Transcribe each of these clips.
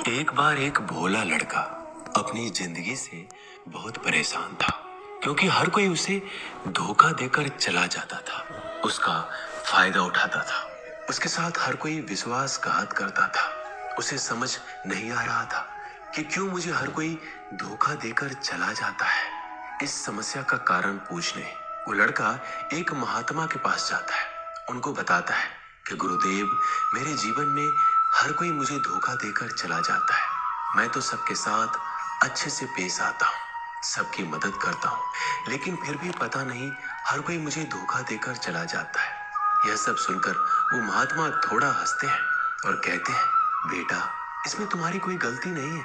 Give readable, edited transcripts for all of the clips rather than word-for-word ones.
एक बार एक भोला लड़का अपनी जिंदगी से बहुत परेशान था, क्योंकि हर कोई उसे धोखा देकर चला जाता था, उसका फायदा उठाता था। उसके साथ हर कोई विश्वासघात करता था। उसे समझ नहीं आ रहा था कि क्यों मुझे हर कोई धोखा देकर चला जाता है। इस समस्या का कारण पूछने वो लड़का एक महात्मा के पास जाता है। उनको बताता है कि गुरुदेव, मेरे जीवन में हर कोई मुझे धोखा देकर चला जाता है। मैं तो सबके साथ अच्छे से पेश आता हूँ, सबकी मदद करता हूँ, लेकिन फिर भी पता नहीं हर कोई मुझे धोखा देकर चला जाता है। यह सब सुनकर वो महात्मा थोड़ा हंसते हैं और कहते हैं, बेटा, इसमें तुम्हारी कोई गलती नहीं है।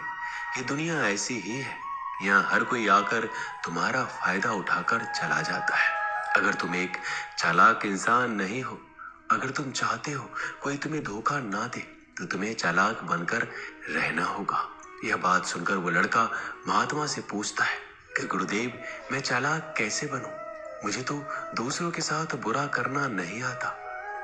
ये दुनिया ऐसी ही है। यहाँ हर कोई आकर तुम्हारा फायदा उठाकर चला जाता है। अगर तुम एक चालाक इंसान नहीं हो, अगर तुम चाहते हो कोई तुम्हें धोखा ना दे, तो तुम्हें चालाक बनकर रहना होगा। यह बात सुनकर वो लड़का महात्मा से पूछता है कि गुरुदेव, मैं चालाक कैसे बनूं? मुझे तो दूसरों के साथ बुरा करना नहीं आता।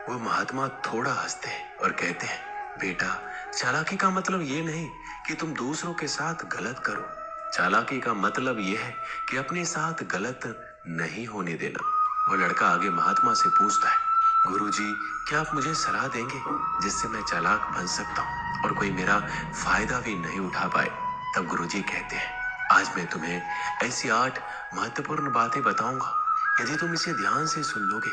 वो महात्मा थोड़ा हंसते हैं और कहते हैं, बेटा, चालाकी का मतलब ये नहीं कि तुम दूसरों के साथ गलत करो। चालाकी का मतलब यह है कि अपने साथ गलत नहीं होने देना। वो लड़का आगे महात्मा से पूछता है, गुरुजी, क्या आप मुझे सलाह देंगे जिससे मैं चालाक बन सकता हूँ और कोई मेरा फायदा भी नहीं उठा पाए? तब गुरुजी कहते हैं, आज मैं तुम्हें ऐसी 8 महत्वपूर्ण बातें बताऊंगा। यदि तुम इसे ध्यान से सुन लोगे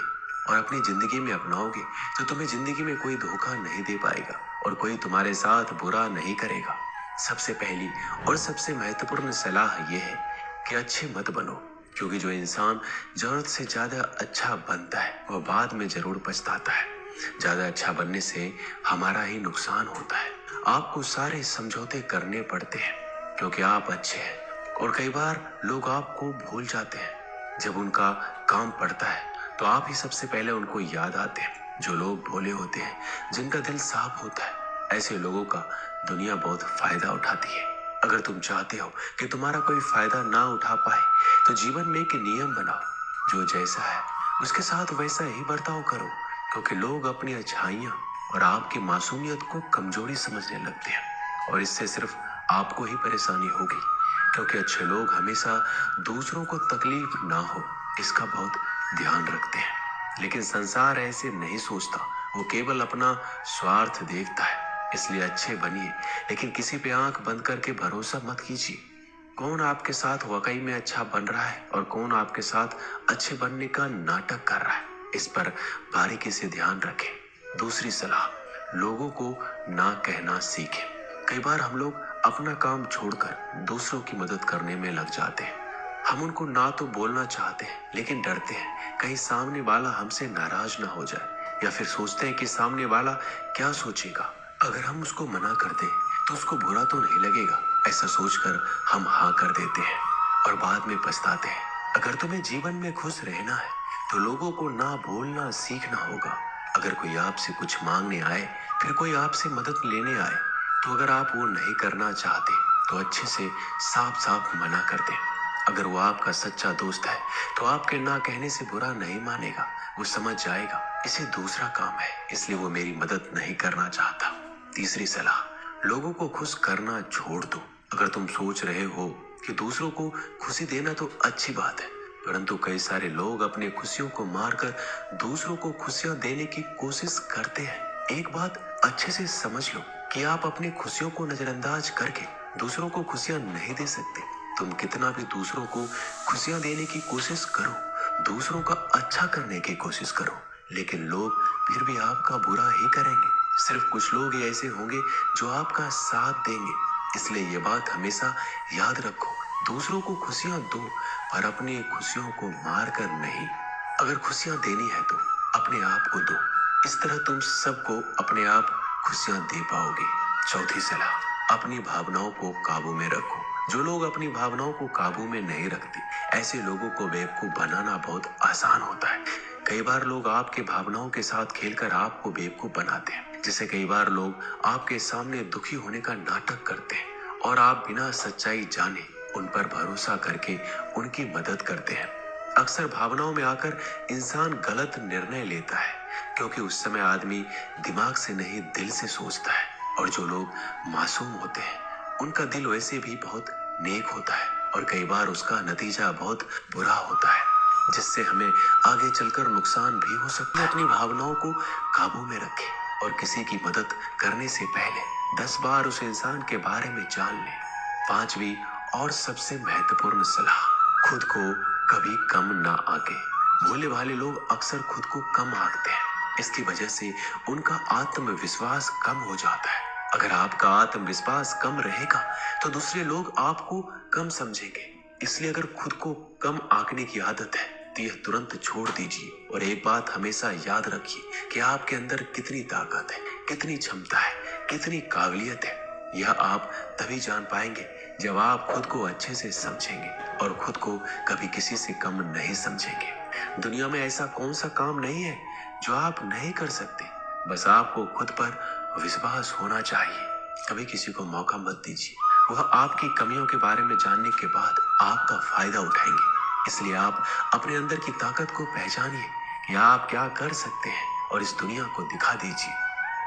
और अपनी जिंदगी में अपनाओगे, तो तुम्हें जिंदगी में कोई धोखा नहीं दे पाएगा और कोई तुम्हारे साथ बुरा नहीं करेगा। सबसे पहली और सबसे महत्वपूर्ण सलाह यह है कि अच्छे मत बनो, क्योंकि जो इंसान जरूरत से ज्यादा अच्छा बनता है वह बाद में जरूर पछताता है। ज्यादा अच्छा बनने से हमारा ही नुकसान होता है। आपको सारे समझौते करने पड़ते हैं क्योंकि आप अच्छे हैं, और कई बार लोग आपको भूल जाते हैं। जब उनका काम पड़ता है तो आप ही सबसे पहले उनको याद आते हैं। जो लोग भोले होते हैं, जिनका दिल साफ होता है, ऐसे लोगों का दुनिया बहुत फायदा उठाती है। अगर तुम चाहते हो कि तुम्हारा कोई फायदा ना उठा पाए, तो जीवन में एक नियम बनाओ, जो जैसा है उसके साथ वैसा ही बर्ताव करो, क्योंकि लोग अपनी अच्छाइयाँ और आपकी मासूमियत को कमजोरी समझने लगते हैं, और इससे सिर्फ आपको ही परेशानी होगी, क्योंकि अच्छे लोग हमेशा दूसरों को तकलीफ ना हो इसका बहुत ध्यान रखते हैं। लेकिन संसार ऐसे नहीं सोचता, वो केवल अपना स्वार्थ देखता है। इसलिए अच्छे बनिए, लेकिन किसी पे आंख बंद करके भरोसा मत कीजिए। कौन आपके साथ वाकई में अच्छा बन रहा है और कौन आपके साथ अच्छे बनने का नाटक कर रहा है, इस पर बारीकी से ध्यान रखें। दूसरी सलाह, लोगों को ना कहना सीखें। कई बार हम लोग अपना काम छोड़कर दूसरों की मदद करने में लग जाते हैं। हम उनको ना तो बोलना चाहते हैं, लेकिन डरते हैं कहीं सामने वाला हमसे नाराज ना हो जाए, या फिर सोचते हैं कि सामने वाला क्या सोचेगा। अगर हम उसको मना कर दें तो उसको बुरा तो नहीं लगेगा। ऐसा सोचकर हम हाँ कर देते हैं और बाद में पछताते हैं। अगर तुम्हें जीवन में खुश रहना है तो लोगों को ना बोलना सीखना होगा। अगर कोई आपसे कुछ मांगने आए, फिर कोई आपसे मदद लेने आए, तो अगर आप वो नहीं करना चाहते तो अच्छे से साफ साफ मना कर दें। अगर वो आपका सच्चा दोस्त है तो आपके ना कहने से बुरा नहीं मानेगा, वो समझ जाएगा इसे दूसरा काम है, इसलिए वो मेरी मदद नहीं करना चाहता। तीसरी सलाह, लोगों को खुश करना छोड़ दो। अगर तुम सोच रहे हो कि दूसरों को खुशी देना तो अच्छी बात है, परंतु कई सारे लोग अपनी खुशियों को मारकर दूसरों को खुशियां देने की कोशिश करते हैं। एक बात अच्छे से समझ लो कि आप अपनी खुशियों को नजरअंदाज करके दूसरों को खुशियां नहीं दे सकते। तुम कितना भी दूसरों को खुशियां देने की कोशिश करो, दूसरों का अच्छा करने की कोशिश करो, लेकिन लोग फिर भी आपका बुरा ही करेंगे। सिर्फ कुछ लोग ही ऐसे होंगे जो आपका साथ देंगे। इसलिए ये बात हमेशा याद रखो, दूसरों को खुशियां दो, पर अपनी खुशियों को मार कर नहीं। अगर खुशियां देनी है तो अपने आप को दो, इस तरह तुम सबको अपने आप खुशियां दे पाओगे। चौथी सलाह, अपनी भावनाओं को काबू में रखो। जो लोग अपनी भावनाओं को काबू में नहीं रखते, ऐसे लोगों को बेवकूफ बनाना बहुत आसान होता है। कई बार लोग आपके भावनाओं के साथ खेलकर आपको बेवकूफ बनाते हैं, जिससे कई बार लोग आपके सामने दुखी होने का नाटक करते हैं और आप बिना सच्चाई जाने उन पर भरोसा करके उनकी मदद करते हैं। अक्सर भावनाओं में आकर इंसान गलत निर्णय लेता है, क्योंकि उस समय आदमी दिमाग से नहीं दिल से सोचता है, और जो लोग मासूम होते हैं उनका दिल वैसे भी बहुत नेक होता है और कई बार उसका नतीजा बहुत बुरा होता है, जिससे हमें आगे चलकर नुकसान भी हो सकता है। अपनी भावनाओं को काबू में रखें और किसी की मदद करने से पहले 10 बार उस इंसान के बारे में जान लें। 5वीं और सबसे महत्वपूर्ण सलाह, खुद को कभी कम ना आंके। भोले भाले लोग अक्सर खुद को कम आंकते हैं। इसकी वजह से उनका आत्मविश्वास कम हो जाता है। अगर आपका आत्मविश्वास कम रहेगा तो दूसरे लोग आपको कम समझेंगे। इसलिए अगर खुद को कम आंकने की आदत है तो यह तुरंत छोड़ दीजिए और एक बात हमेशा याद रखिए कि आपके अंदर कितनी ताकत है, कितनी क्षमता है, कितनी काबिलियत है। यह आप तभी जान पाएंगे जब आप खुद को अच्छे से समझेंगे और खुद को कभी किसी से कम नहीं समझेंगे। दुनिया में ऐसा कौन सा काम नहीं है जो आप नहीं कर सकते, बस आपको खुद पर विश्वास होना चाहिए। कभी किसी को मौका मत दीजिए, वह आपकी कमियों के बारे में जानने के बाद आपका फायदा उठाएंगे। इसलिए आप अपने अंदर की ताकत को पहचानिए कि आप क्या कर सकते हैं और इस दुनिया को दिखा दीजिए।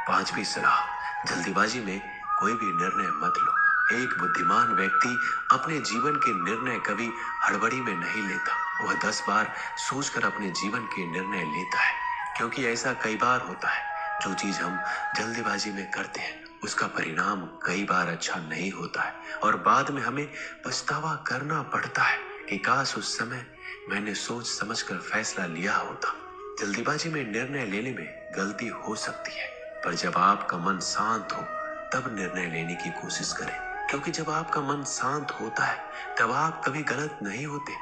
5वीं सलाह, जल्दीबाजी में कोई भी निर्णय मत लो। एक बुद्धिमान व्यक्ति अपने जीवन के निर्णय कभी हड़बड़ी में नहीं लेता। वह 10 बार सोचकर अपने जीवन के निर्णय लेता है, क्योंकि ऐसा कई बार होता है जो चीज हम जल्दीबाजी में करते हैं उसका परिणाम कई बार अच्छा नहीं होता है और बाद में हमें पछतावा करना पड़ता है कि काश उस समय मैंने सोच समझकर फैसला लिया होता। जल्दीबाजी में निर्णय लेने में गलती हो सकती है, पर जब आपका मन शांत हो तब निर्णय लेने की कोशिश करें, क्योंकि जब आपका मन शांत होता है तब आप कभी गलत नहीं होते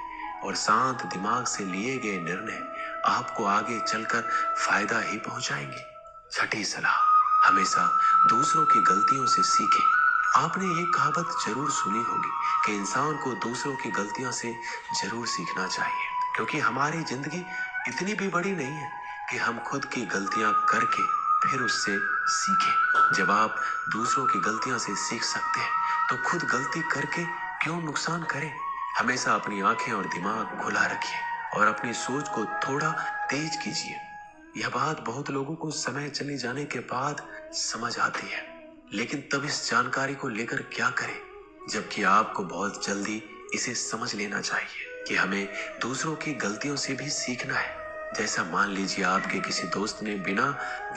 और शांत दिमाग से लिए गए निर्णय आपको आगे चलकर फायदा ही पहुंचाएंगे। 6ठी सलाह, हमेशा दूसरों की गलतियों से सीखें। आपने ये कहावत जरूर सुनी होगी कि इंसान को दूसरों की गलतियों से जरूर सीखना चाहिए, क्योंकि हमारी जिंदगी इतनी भी बड़ी नहीं है कि हम खुद की गलतियां करके फिर उससे सीखें। जब आप दूसरों की गलतियों से सीख सकते हैं तो खुद गलती करके क्यों नुकसान करें। हमेशा अपनी आंखें और दिमाग खुला रखिए और अपनी सोच को थोड़ा तेज कीजिए। यह बात बहुत लोगों को समय चले जाने के बाद समझ आती है, लेकिन तब इस जानकारी को लेकर क्या करें, जबकि आपको बहुत जल्दी इसे समझ लेना चाहिए कि हमें दूसरों की गलतियों से भी सीखना है। जैसा मान लीजिए आपके किसी दोस्त ने बिना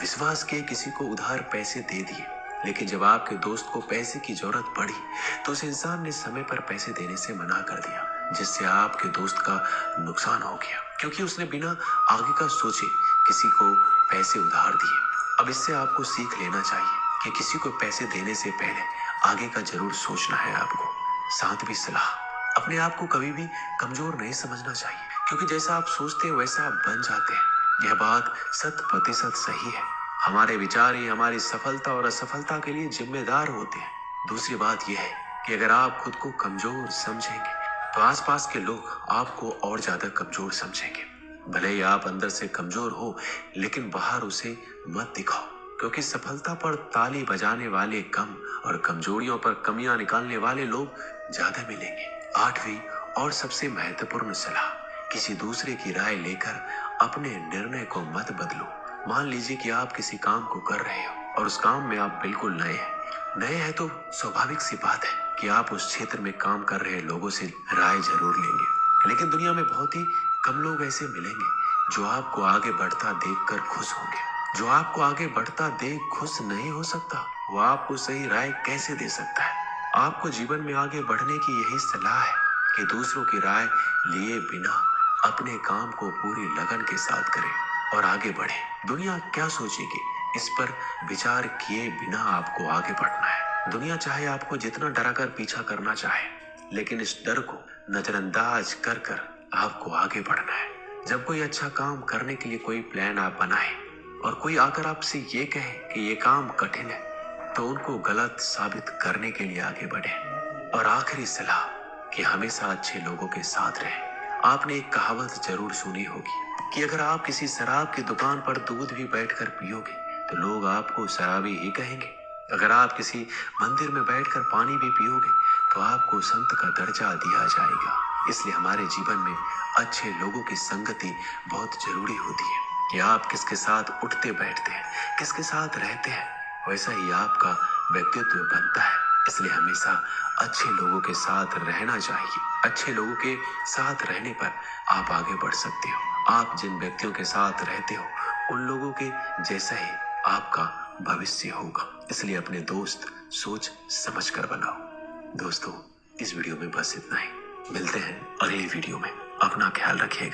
विश्वास के किसी को उधार पैसे दे दिए, लेकिन जब आपके दोस्त को पैसे की जरूरत पड़ी तो उस इंसान ने समय पर पैसे देने से मना कर दिया, जिससे आपके दोस्त का नुकसान हो गया, क्योंकि उसने बिना आगे का सोचे किसी को पैसे उधार दिए। अब इससे आपको सीख लेना चाहिए कि किसी को पैसे देने से पहले आगे का जरूर सोचना है आपको। 7वीं सलाह, अपने आप को कभी भी कमजोर नहीं समझना चाहिए, क्योंकि जैसा आप सोचते हैं वैसा आप बन जाते हैं। यह बात 100% सही है। हमारे विचार ही हमारी सफलता और असफलता के लिए जिम्मेदार होते हैं। दूसरी बात यह है कि अगर आप खुद को कमजोर समझेंगे तो आसपास के लोग आपको और ज्यादा कमजोर समझेंगे। भले ही आप अंदर से कमजोर हो, लेकिन बाहर उसे मत दिखाओ, क्योंकि सफलता पर ताली बजाने वाले कम और कमजोरियों पर कमियां निकालने वाले लोग ज्यादा मिलेंगे। 8वीं और सबसे महत्वपूर्ण सलाह, किसी दूसरे की राय लेकर अपने निर्णय को मत बदलो। मान लीजिए कि आप किसी काम को कर रहे हो और उस काम में आप बिल्कुल नए हैं तो स्वाभाविक सी बात है कि आप उस क्षेत्र में काम कर रहे लोगों से राय जरूर लेंगे, लेकिन दुनिया में बहुत ही कम लोग ऐसे मिलेंगे जो आपको आगे बढ़ता देखकर खुश होंगे। जो आपको आगे बढ़ता देख खुश नहीं हो सकता, वो आपको सही राय कैसे दे सकता है। आपको जीवन में आगे बढ़ने की यही सलाह है कि दूसरों की राय लिए बिना अपने काम को पूरी लगन के साथ करें और आगे बढ़े। दुनिया क्या सोचेगी, इस पर विचार किए बिना आपको आगे बढ़ना है। दुनिया चाहे आपको जितना डराकर पीछा करना चाहे, लेकिन इस डर को नजरअंदाज कर कर आपको आगे बढ़ना है। जब कोई अच्छा काम करने के लिए कोई प्लान आप बनाए और कोई आकर आपसे ये कहे कि ये काम कठिन है, तो उनको गलत साबित करने के लिए आगे बढ़े। और आखिरी सलाह कि हमेशा अच्छे लोगों के साथ रहें। आपने एक कहावत जरूर सुनी होगी कि अगर आप किसी शराब की दुकान पर दूध भी बैठकर पियोगे तो लोग आपको शराबी ही कहेंगे। अगर आप किसी मंदिर में बैठकर पानी भी पियोगे तो आपको संत का दर्जा दिया जाएगा। इसलिए हमारे जीवन में अच्छे लोगों की संगति बहुत जरूरी होती है कि आप किसके साथ उठते बैठते हैं, किसके साथ रहते हैं, वैसा ही आपका व्यक्तित्व बनता है। इसलिए हमेशा अच्छे लोगों के साथ रहना चाहिए। अच्छे लोगों के साथ रहने पर आप आगे बढ़ सकते हो। आप जिन व्यक्तियों के साथ रहते हो उन लोगों के जैसा ही आपका भविष्य होगा। इसलिए अपने दोस्त सोच समझ कर बनाओ। दोस्तों, इस वीडियो में बस इतना ही। मिलते हैं अगली वीडियो में। अपना ख्याल रखिएगा।